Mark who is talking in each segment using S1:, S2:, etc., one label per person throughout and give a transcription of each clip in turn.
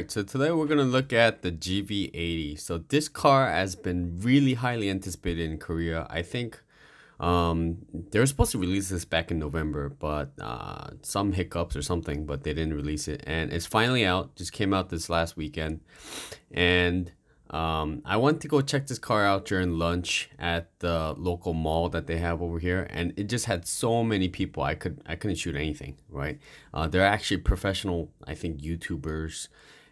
S1: Alright, so today we're going to look at the GV80. So this car has been really highly anticipated in Korea. I think they were supposed to release this back in November, but some hiccups or something, but they didn't release it. And it's finally out, just came out this last weekend. And I went to go check this car out during lunch at the local mall that they have over here, and it just had so many people. I couldn't shoot anything, right? They're actually professional, I think, YouTubers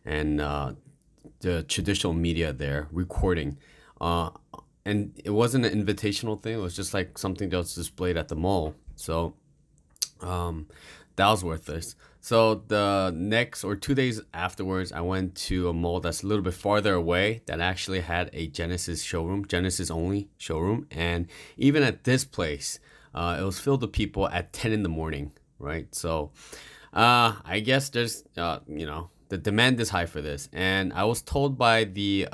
S1: and the traditional media there recording. And it wasn't an invitational thing. It was just like something that was displayed at the mall. So that was worth this. So the next or 2 days afterwards, I went to a mall that's a little bit farther away that actually had a Genesis showroom, Genesis only showroom. And even at this place, it was filled with people at 10 in the morning, right? So I guess there's, the demand is high for this. And I was told by the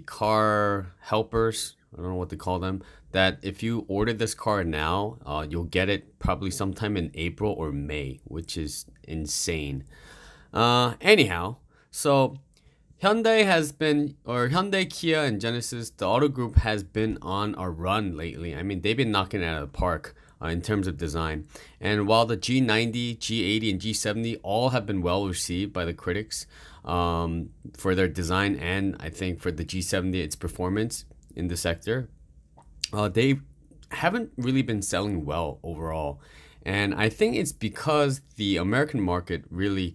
S1: car helpers, I don't know what to call them, that if you order this car now, you'll get it probably sometime in April or May, which is insane. Anyhow, so Hyundai, Kia, and Genesis, the auto group has been on a run lately. I mean, they've been knocking it out of the park in terms of design. And while the G90, G80, and G70 all have been well received by the critics for their design, and I think for the G70, its performance in the sector, they haven't really been selling well overall. And I think it's because the American market really,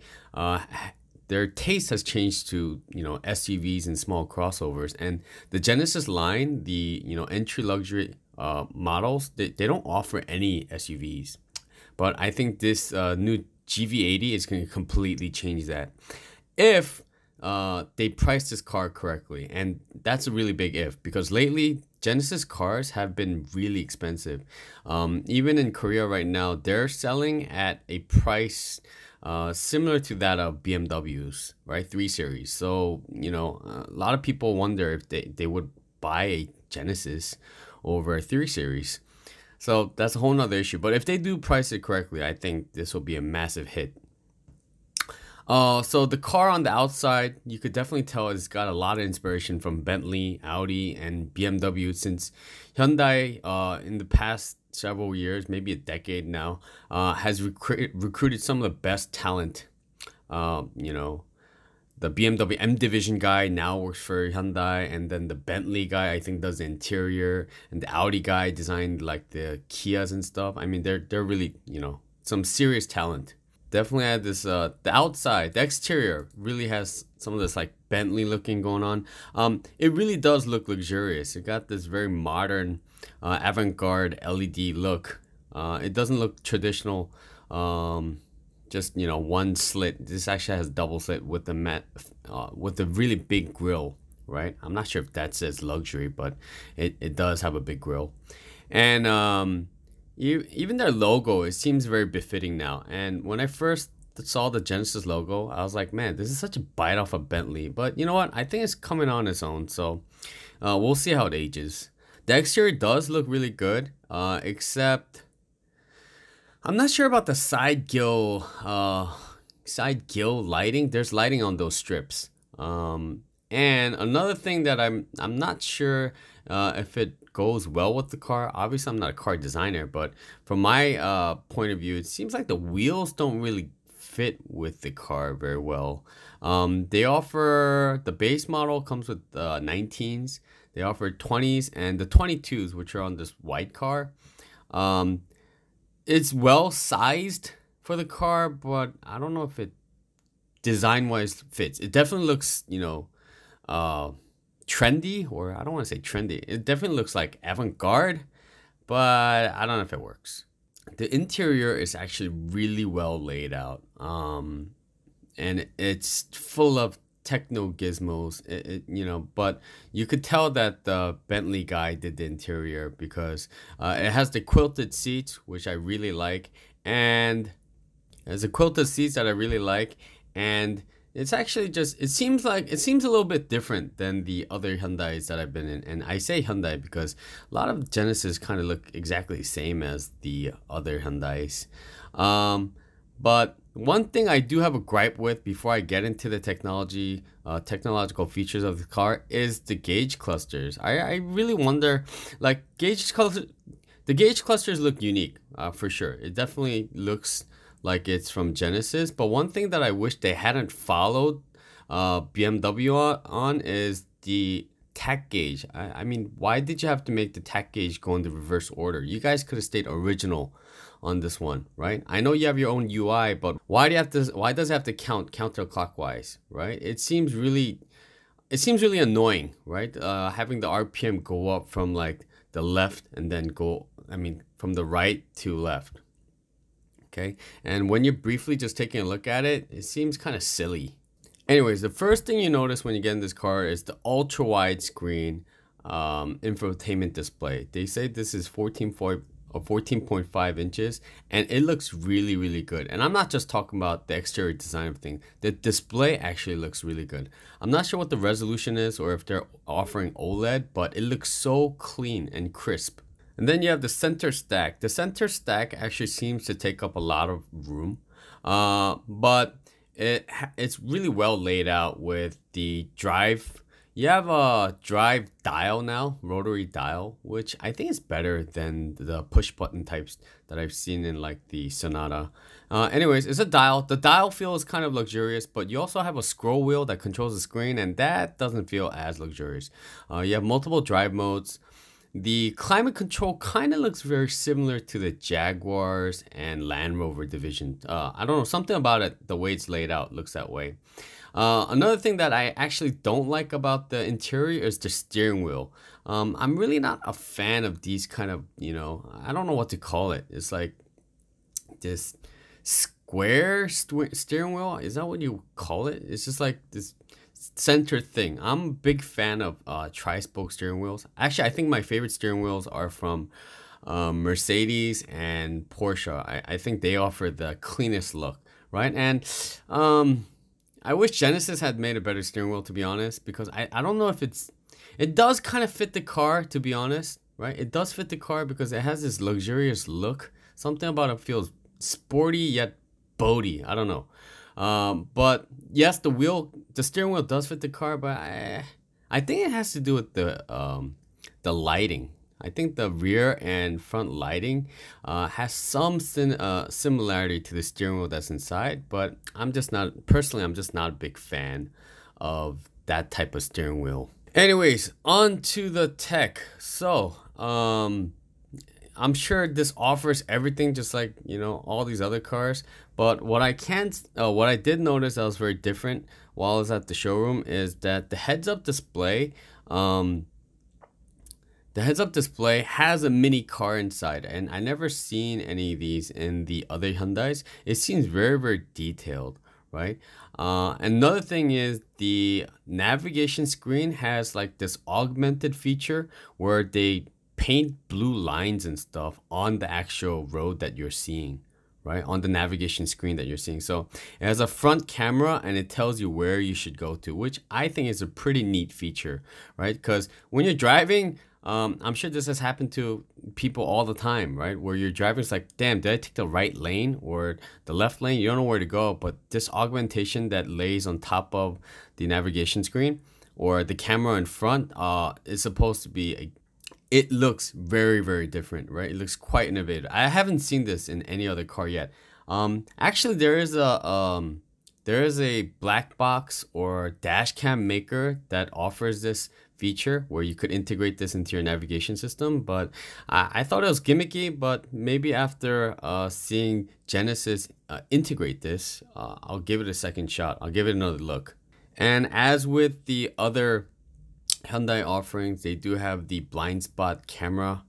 S1: their taste has changed to, SUVs and small crossovers. And the Genesis line, the, entry luxury models, they don't offer any SUVs. But I think this new GV80 is going to completely change that if they price this car correctly. And that's a really big if, because lately Genesis cars have been really expensive. Even in Korea right now, they're selling at a price similar to that of BMWs, right? 3 Series. So, a lot of people wonder if they would buy a Genesis over a 3 Series. So that's a whole nother issue. But if they do price it correctly, I think this will be a massive hit. So the car on the outside, you could definitely tell it's got a lot of inspiration from Bentley, Audi, and BMW, since Hyundai, in the past several years, maybe a decade now, has recruited some of the best talent. The BMW M Division guy now works for Hyundai, and then the Bentley guy, I think, does the interior, and the Audi guy designed like the Kias and stuff. I mean, they're really, some serious talent. Definitely had this, the outside, the exterior really has some of this like Bentley looking going on. It really does look luxurious. It got this very modern, avant-garde LED look. It doesn't look traditional, just, one slit. This actually has double slit with the really big grille, right? I'm not sure if that says luxury, but it does have a big grille. And, even their logo, it seems very befitting now. And when I first saw the Genesis logo, I was like, man, this is such a bite off of Bentley. But you know what? I think it's coming on its own. So we'll see how it ages. The exterior does look really good, except I'm not sure about the side gill lighting. There's lighting on those strips. And another thing that I'm not sure if it goes well with the car. Obviously, I'm not a car designer, but from my point of view, it seems like the wheels don't really fit with the car very well. They offer, the base model comes with 19s. They offer 20s and the 22s, which are on this white car. It's well sized for the car, but I don't know if it design-wise fits. It definitely looks, trendy, or I don't want to say trendy. It definitely looks like avant-garde, but I don't know if it works. The interior is actually really well laid out, and it's full of techno gizmos, but you could tell that the Bentley guy did the interior because it has the quilted seats, which I really like, and it's the quilted seats that I really like, and it's actually just, it seems a little bit different than the other Hyundais that I've been in. And I say Hyundai because a lot of Genesis kind of look exactly the same as the other Hyundais. But one thing I do have a gripe with before I get into the technological features of the car is the gauge clusters. I really wonder, like the gauge clusters look unique, for sure. It definitely looks like it's from Genesis. But one thing that I wish they hadn't followed BMW on is the tach gauge. I mean, why did you have to make the tach gauge go in the reverse order? You guys could have stayed original on this one, right? I know you have your own UI, but why does it have to count counterclockwise, right? It seems really annoying, right? Having the RPM go up from like the left and then from the right to left. Okay, and when you're briefly just taking a look at it, it seems kind of silly. Anyways, the first thing you notice when you get in this car is the ultra wide screen infotainment display. They say this is 14.5 inches, and it looks really, really good. And I'm not just talking about the exterior design of things. The display actually looks really good. I'm not sure what the resolution is or if they're offering OLED, but it looks so clean and crisp. And then you have the center stack. The center stack actually seems to take up a lot of room, but it's really well laid out with the drive. You have a drive dial now, rotary dial, which I think is better than the push button types that I've seen in like the Sonata. Anyways, it's a dial. The dial feels kind of luxurious, but you also have a scroll wheel that controls the screen, and that doesn't feel as luxurious. You have multiple drive modes. The climate control kind of looks very similar to the Jaguars and Land Rover division. I don't know, something about it, the way it's laid out looks that way. Another thing that I actually don't like about the interior is the steering wheel. I'm really not a fan of these kind of, I don't know what to call it. It's like this square steering wheel. Is that what you call it? It's just like this center thing. I'm a big fan of tri-spoke steering wheels. Actually, I think my favorite steering wheels are from Mercedes and Porsche. I think they offer the cleanest look, right? And I wish Genesis had made a better steering wheel, to be honest, because I don't know if it does kind of fit the car, to be honest, right? It does fit the car because it has this luxurious look. Something about it feels sporty yet boaty. I don't know. But yes, the steering wheel does fit the car, but I think it has to do with the lighting. I think the rear and front lighting has some similarity to the steering wheel that's inside, but I'm just not a big fan of that type of steering wheel. Anyways, on to the tech. So, I'm sure this offers everything just like, all these other cars. But what I did notice that was very different while I was at the showroom is that the heads-up display, has a mini car inside, and I never seen any of these in the other Hyundais. It seems very, very detailed, right? Another thing is the navigation screen has like this augmented feature where they paint blue lines and stuff on the actual road that you're seeing, right? On the navigation screen that you're seeing. So it has a front camera and it tells you where you should go to, which I think is a pretty neat feature, right? Because when you're driving, I'm sure this has happened to people all the time, right? Where you're driving, it's like, damn, did I take the right lane or the left lane? You don't know where to go, but this augmentation that lays on top of the navigation screen or the camera in front is supposed to be it looks very, very different, right? It looks quite innovative. I haven't seen this in any other car yet. Actually, there is a black box or dash cam maker that offers this feature where you could integrate this into your navigation system, but I thought it was gimmicky. But maybe after seeing Genesis integrate this, I'll give it a second shot. I'll give it another look. And as with the other Hyundai offerings, they do have the blind spot camera.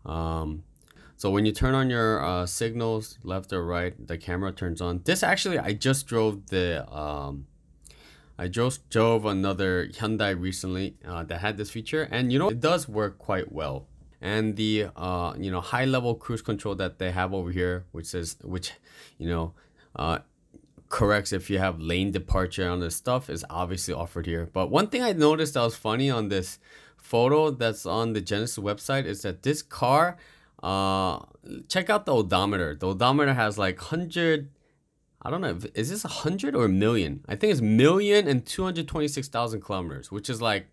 S1: So when you turn on your signals left or right, the camera turns on. This actually, I just drove another Hyundai recently that had this feature, and it does work quite well. And the high level cruise control that they have over here, which corrects if you have lane departure on this stuff, is obviously offered here. But one thing I noticed that was funny on this photo that's on the Genesis website is that this car, check out the odometer. The odometer has like 100 I don't know. Is this 100 or a million? I think it's 1,226,000 kilometers, which is like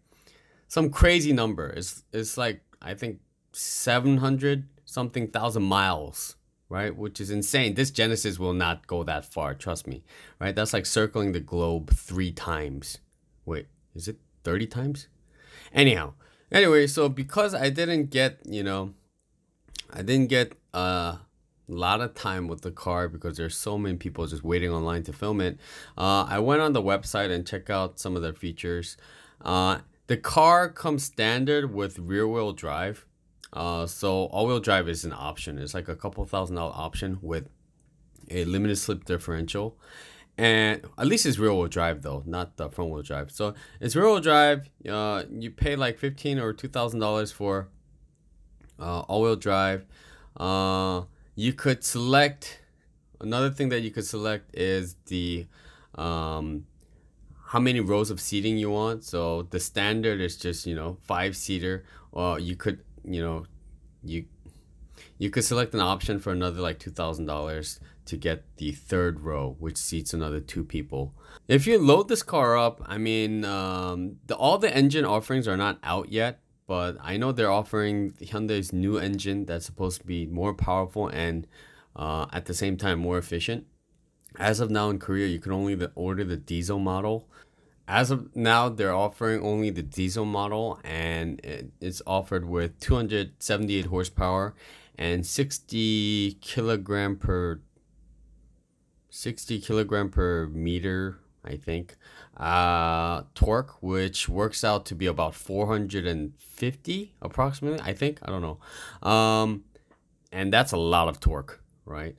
S1: some crazy number. It's like, I think 700 something thousand miles, right? Which is insane. This Genesis will not go that far, trust me, right? That's like circling the globe 3 times. Wait, is it 30 times? Anyhow, anyway, so because I didn't get, I didn't get a lot of time with the car because there's so many people just waiting online to film it. I went on the website and checked out some of their features. The car comes standard with rear wheel drive. So all wheel drive is an option. It's like a couple $1,000 option with a limited slip differential. And at least it's rear wheel drive though, not the front wheel drive. So it's rear wheel drive. You pay like $1,500 or $2,000 for all wheel drive. You could select, another thing that you could select is the how many rows of seating you want. So the standard is just 5-seater. Or you could you could select an option for another like $2,000 to get the third row, which seats another 2 people. If you load this car up, I mean, all the engine offerings are not out yet, but I know they're offering Hyundai's new engine that's supposed to be more powerful and at the same time more efficient. As of now in Korea, you can only order the diesel model. As of now, they're offering only the diesel model, and it's offered with 278 horsepower and 60 kilogram per meter, I think, torque, which works out to be about 450 approximately, I think. I don't know. And that's a lot of torque, right?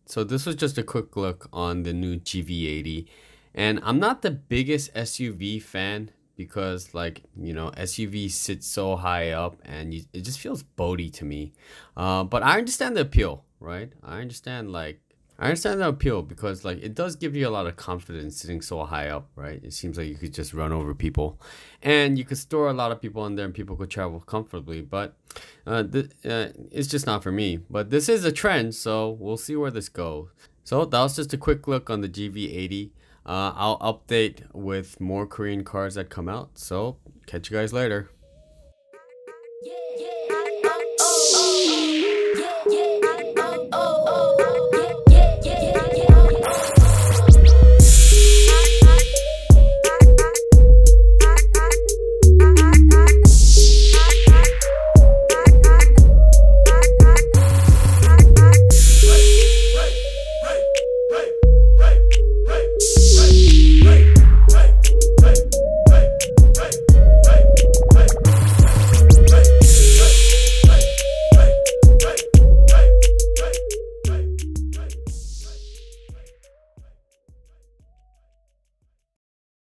S1: So this was just a quick look on the new GV80. And I'm not the biggest SUV fan because, like, SUV sits so high up and it just feels boaty to me. But I understand the appeal, right? I understand the appeal because, like, it does give you a lot of confidence sitting so high up, right? It seems like you could just run over people and you could store a lot of people in there and people could travel comfortably. But it's just not for me. But this is a trend, so we'll see where this goes. So that was just a quick look on the GV80. I'll update with more Korean cars that come out. So catch you guys later.
S2: Yeah, yeah. Oh, oh, oh. Yeah, yeah. Oh, oh, oh.